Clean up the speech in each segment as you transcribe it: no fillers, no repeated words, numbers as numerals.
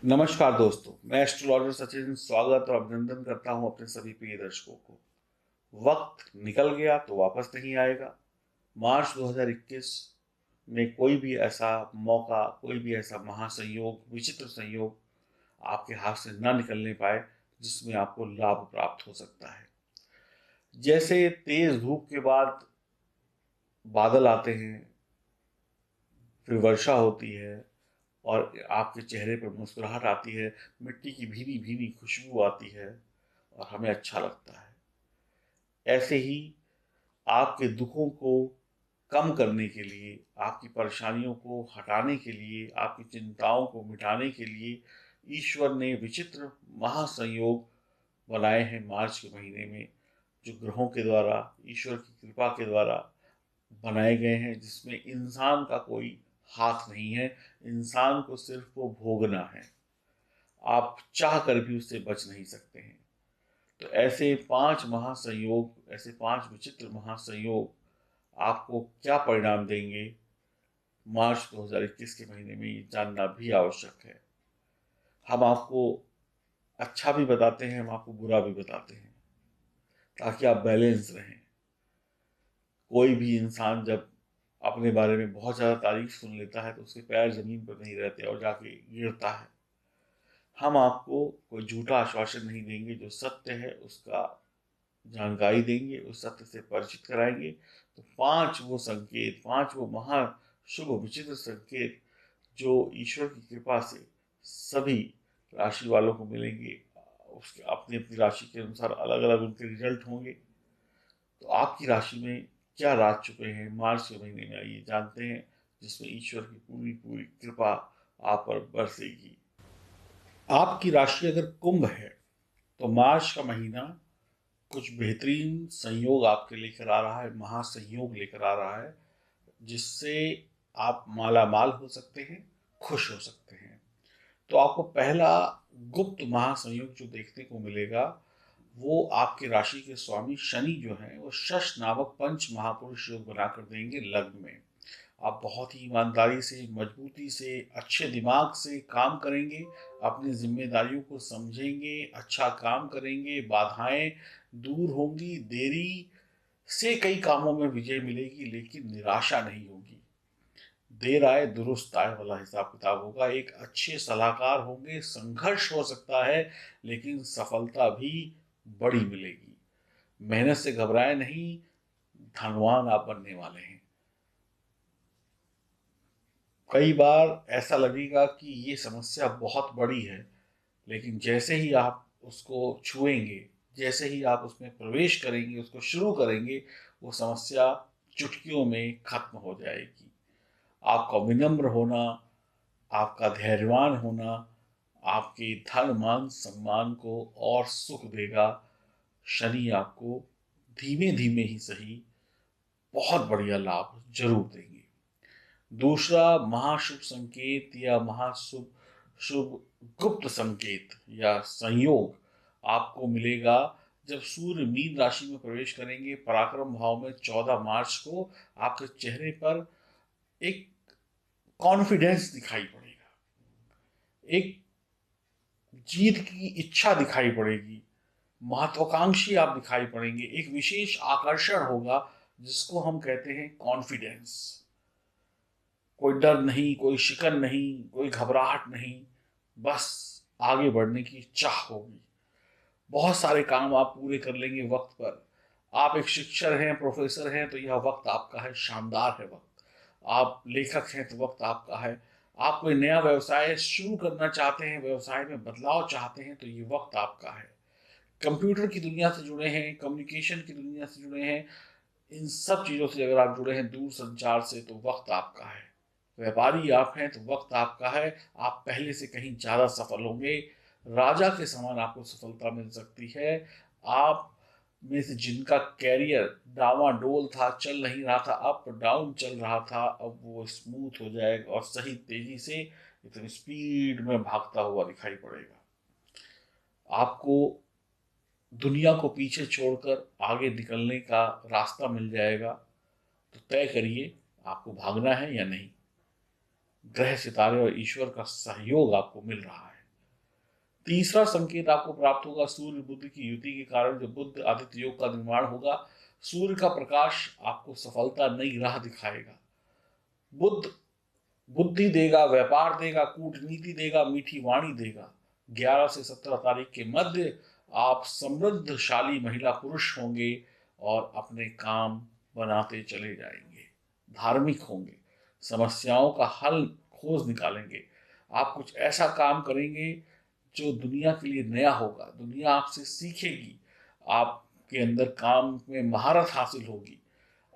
नमस्कार दोस्तों, मैं एस्ट्रोलॉजर सचिन स्वागत और अभिनंदन करता हूं अपने सभी प्रिय दर्शकों को। वक्त निकल गया तो वापस नहीं आएगा। मार्च 2021 में कोई भी ऐसा मौका, कोई भी ऐसा महासंयोग, विचित्र संयोग आपके हाथ से ना निकलने पाए जिसमें आपको लाभ प्राप्त हो सकता है। जैसे तेज धूप के बाद बादल आते हैं, फिर वर्षा होती है और आपके चेहरे पर मुस्कुराहट आती है, मिट्टी की भीनी भीनी खुशबू आती है और हमें अच्छा लगता है। ऐसे ही आपके दुखों को कम करने के लिए, आपकी परेशानियों को हटाने के लिए, आपकी चिंताओं को मिटाने के लिए ईश्वर ने विचित्र महासंयोग बनाए हैं मार्च के महीने में, जो ग्रहों के द्वारा, ईश्वर की कृपा के द्वारा बनाए गए हैं, जिसमें इंसान का कोई हाथ नहीं है। इंसान को सिर्फ वो भोगना है। आप चाह कर भी उससे बच नहीं सकते हैं। तो ऐसे 5 महासंयोग, ऐसे 5 विचित्र महासंयोग आपको क्या परिणाम देंगे मार्च 2021 के महीने में, ये जानना भी आवश्यक है। हम आपको अच्छा भी बताते हैं, हम आपको बुरा भी बताते हैं, ताकि आप बैलेंस रहें। कोई भी इंसान जब अपने बारे में बहुत ज़्यादा तारीफ सुन लेता है तो उसके पैर ज़मीन पर नहीं रहते और जाके गिरता है। हम आपको कोई झूठा आश्वासन नहीं देंगे, जो सत्य है उसका जानकारी देंगे, उस सत्य से परिचित कराएंगे। तो 5 वो संकेत, 5 वो महा शुभ विचित्र संकेत जो ईश्वर की कृपा से सभी राशि वालों को मिलेंगे, उसके अपनी अपनी राशि के अनुसार अलग अलग उनके रिजल्ट होंगे। तो आपकी राशि में क्या राज छुपे हैं मार्च के महीने में, आइए जानते हैं, जिसमें ईश्वर की पूरी पूरी कृपा आप पर बरसेगी। आपकी राशि अगर कुंभ है तो मार्च का महीना कुछ बेहतरीन संयोग आपके लेकर आ रहा है, महासंयोग लेकर आ रहा है, जिससे आप माला माल हो सकते हैं, खुश हो सकते हैं। तो आपको पहला गुप्त महासंयोग जो देखने को मिलेगा, वो आपकी राशि के स्वामी शनि जो हैं वो शश नामक पंच महापुरुष योग बनाकर देंगे लग्न में। आप बहुत ही ईमानदारी से, मजबूती से, अच्छे दिमाग से काम करेंगे, अपनी जिम्मेदारियों को समझेंगे, अच्छा काम करेंगे, बाधाएं दूर होंगी, देरी से कई कामों में विजय मिलेगी, लेकिन निराशा नहीं होगी। देर आए दुरुस्त आए वाला हिसाब किताब होगा। एक अच्छे सलाहकार होंगे, संघर्ष हो सकता है लेकिन सफलता भी बड़ी मिलेगी। मेहनत से घबराए नहीं, धनवान आप बनने वाले हैं। कई बार ऐसा लगेगा कि ये समस्या बहुत बड़ी है, लेकिन जैसे ही आप उसको छुएंगे, जैसे ही आप उसमें प्रवेश करेंगे, उसको शुरू करेंगे, वो समस्या चुटकियों में खत्म हो जाएगी। आपका विनम्र होना, आपका धैर्यवान होना आपके धन मान सम्मान को और सुख देगा। शनि आपको धीमे धीमे ही सही बहुत बढ़िया लाभ जरूर देंगे। दूसरा महाशुभ संकेत या महाशुभ शुभ गुप्त संकेत या संयोग आपको मिलेगा जब सूर्य मीन राशि में प्रवेश करेंगे पराक्रम भाव में 14 मार्च को। आपके चेहरे पर एक कॉन्फिडेंस दिखाई पड़ेगा, एक जीत की इच्छा दिखाई पड़ेगी, महत्वाकांक्षी आप दिखाई पड़ेंगे, एक विशेष आकर्षण होगा जिसको हम कहते हैं कॉन्फिडेंस। कोई डर नहीं, कोई शिकन नहीं, कोई घबराहट नहीं, बस आगे बढ़ने की चाह होगी। बहुत सारे काम आप पूरे कर लेंगे वक्त पर। आप एक शिक्षक हैं, प्रोफेसर हैं, तो यह वक्त आपका है, शानदार है वक्त। आप लेखक हैं तो वक्त आपका है। आप कोई नया व्यवसाय शुरू करना चाहते हैं, व्यवसाय में बदलाव चाहते हैं, तो ये वक्त आपका है। कंप्यूटर की दुनिया से जुड़े हैं, कम्युनिकेशन की दुनिया से जुड़े हैं, इन सब चीज़ों से अगर आप जुड़े हैं, दूर संचार से, तो वक्त आपका है। व्यापारी आप हैं तो वक्त आपका है। आप पहले से कहीं ज़्यादा सफल होंगे, राजा के समान आपको सफलता मिल सकती है। आप में से जिनका कैरियर डावाडोल था, चल नहीं रहा था, अप डाउन चल रहा था, अब वो स्मूथ हो जाएगा और सही तेजी से एकदम स्पीड में भागता हुआ दिखाई पड़ेगा। आपको दुनिया को पीछे छोड़कर आगे निकलने का रास्ता मिल जाएगा। तो तय करिए, आपको भागना है या नहीं। ग्रह सितारे और ईश्वर का सहयोग आपको मिल रहा है। तीसरा संकेत आपको प्राप्त होगा सूर्य बुध की युति के कारण जो बुध आदित्य योग का निर्माण होगा। सूर्य का प्रकाश आपको सफलता नई राह दिखाएगा। बुध बुद्धि देगा, व्यापार देगा, कूटनीति देगा, मीठी वाणी देगा। 11 से 17 तारीख के मध्य आप समृद्धशाली महिला पुरुष होंगे और अपने काम बनाते चले जाएंगे। धार्मिक होंगे, समस्याओं का हल खोज निकालेंगे। आप कुछ ऐसा काम करेंगे जो दुनिया के लिए नया होगा, दुनिया आपसे सीखेगी, आपके अंदर काम में महारत हासिल होगी।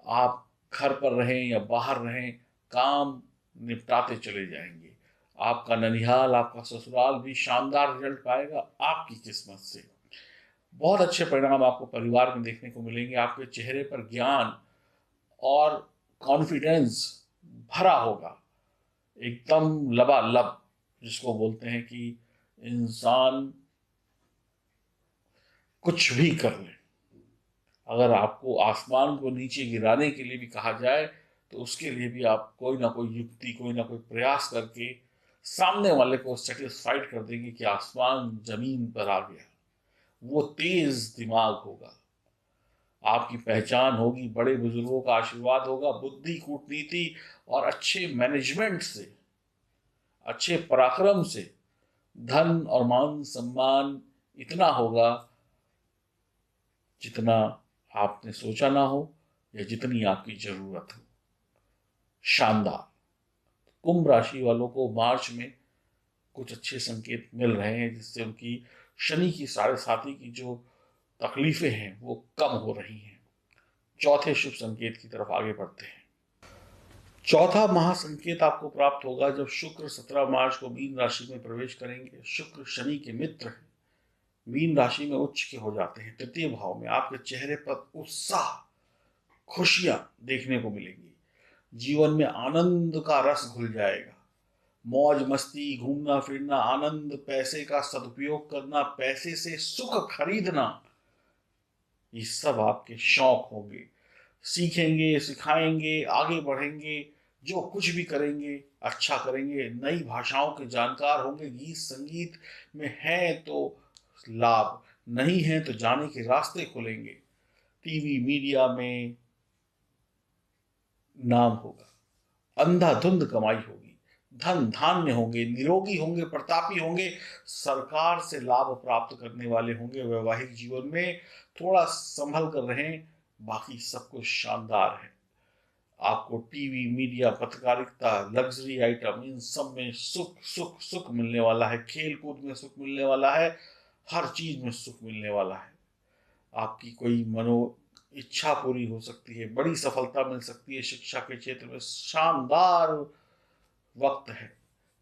आप घर पर रहें या बाहर रहें, काम निपटाते चले जाएंगे। आपका ननिहाल, आपका ससुराल भी शानदार रिजल्ट पाएगा आपकी किस्मत से। बहुत अच्छे परिणाम आपको परिवार में देखने को मिलेंगे। आपके चेहरे पर ज्ञान और कॉन्फिडेंस भरा होगा, एकदम लबालब, जिसको बोलते हैं कि इंसान कुछ भी कर ले। अगर आपको आसमान को नीचे गिराने के लिए भी कहा जाए तो उसके लिए भी आप कोई ना कोई युक्ति, कोई ना कोई प्रयास करके सामने वाले को सेटिस्फाइड कर देंगे कि आसमान जमीन पर आ गया। वो तेज दिमाग होगा। आपकी पहचान होगी, बड़े बुजुर्गों का आशीर्वाद होगा, बुद्धि, कूटनीति और अच्छे मैनेजमेंट से, अच्छे पराक्रम से धन और मान सम्मान इतना होगा जितना आपने सोचा ना हो या जितनी आपकी जरूरत हो। शानदार। कुंभ राशि वालों को मार्च में कुछ अच्छे संकेत मिल रहे हैं जिससे उनकी शनि की साढ़े साती की जो तकलीफें हैं वो कम हो रही हैं। चौथे शुभ संकेत की तरफ आगे बढ़ते हैं। चौथा महासंकेत आपको प्राप्त होगा जब शुक्र 17 मार्च को मीन राशि में प्रवेश करेंगे। शुक्र शनि के मित्र हैं, मीन राशि में उच्च के हो जाते हैं। तृतीय भाव में आपके चेहरे पर उत्साह, खुशियां देखने को मिलेंगी। जीवन में आनंद का रस घुल जाएगा। मौज मस्ती, घूमना फिरना, आनंद, पैसे का सदुपयोग करना, पैसे से सुख खरीदना, ये सब आपके शौक होंगे। सीखेंगे, सिखाएंगे, आगे बढ़ेंगे, जो कुछ भी करेंगे अच्छा करेंगे। नई भाषाओं के जानकार होंगे। गीत संगीत में हैं तो लाभ, नहीं है तो जाने के रास्ते खुलेंगे। टीवी मीडिया में नाम होगा। अंधाधुंध कमाई होगी। धन धान्य होंगे, निरोगी होंगे, प्रतापी होंगे, सरकार से लाभ प्राप्त करने वाले होंगे। वैवाहिक जीवन में थोड़ा संभल कर रहें, बाकी सब कुछ शानदार है। आपको टीवी, मीडिया, पत्रकारिता, लग्जरी आइटम, इन सब में सुख सुख सुख मिलने वाला है। खेल कूद में सुख मिलने वाला है। हर चीज में सुख मिलने वाला है। आपकी कोई मनो इच्छा पूरी हो सकती है, बड़ी सफलता मिल सकती है। शिक्षा के क्षेत्र में शानदार वक्त है।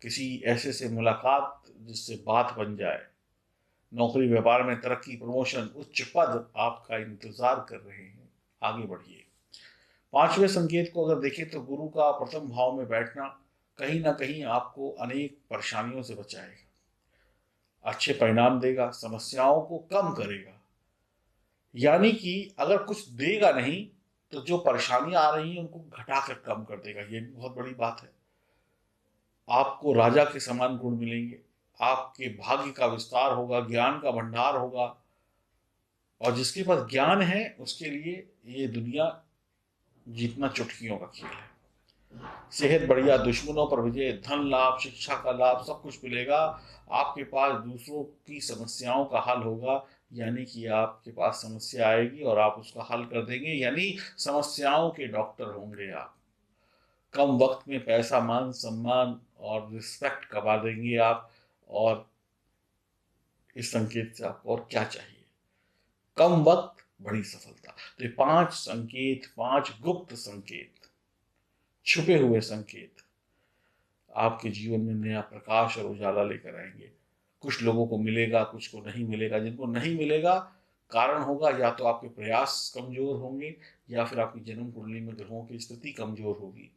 किसी ऐसे से मुलाकात जिससे बात बन जाए। नौकरी व्यापार में तरक्की, प्रमोशन, उच्च पद आपका इंतजार कर रहे हैं। आगे बढ़िए। पांचवें संकेत को अगर देखें तो गुरु का प्रथम भाव में बैठना कहीं ना कहीं आपको अनेक परेशानियों से बचाएगा, अच्छे परिणाम देगा, समस्याओं को कम करेगा। यानी कि अगर कुछ देगा नहीं तो जो परेशानियां आ रही हैं उनको घटाकर कम कर देगा। ये बहुत बड़ी बात है। आपको राजा के समान गुण मिलेंगे। आपके भाग्य का विस्तार होगा, ज्ञान का भंडार होगा, और जिसके पास ज्ञान है उसके लिए ये दुनिया जीतना चुटकियों का खेल है। सेहत बढ़िया, दुश्मनों पर विजय, धन लाभ, शिक्षा का लाभ, सब कुछ मिलेगा। आपके पास दूसरों की समस्याओं का हल होगा, यानी कि आपके पास समस्या आएगी और आप उसका हल कर देंगे, यानी समस्याओं के डॉक्टर होंगे आप। कम वक्त में पैसा, मान सम्मान और रिस्पेक्ट कमा देंगे आप। और इस संकेत से आपको और क्या चाहिए। कम वक्त, बड़ी सफलता। तो ये 5 संकेत, 5 गुप्त संकेत, छुपे हुए संकेत आपके जीवन में नया प्रकाश और उजाला लेकर आएंगे। कुछ लोगों को मिलेगा, कुछ को नहीं मिलेगा। जिनको नहीं मिलेगा, कारण होगा या तो आपके प्रयास कमजोर होंगे या फिर आपकी जन्म कुंडली में ग्रहों की स्थिति कमजोर होगी।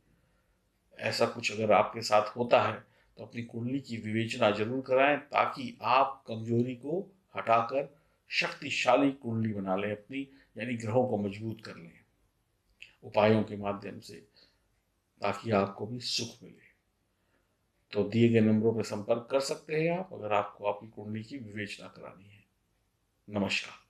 ऐसा कुछ अगर आपके साथ होता है तो अपनी कुंडली की विवेचना जरूर कराएं, ताकि आप कमजोरी को हटाकर शक्तिशाली कुंडली बना लें अपनी, यानी ग्रहों को मजबूत कर लें उपायों के माध्यम से, ताकि आपको भी सुख मिले। तो दिए गए नंबरों पर संपर्क कर सकते हैं आप, अगर आपको आपकी कुंडली की विवेचना करानी है। नमस्कार।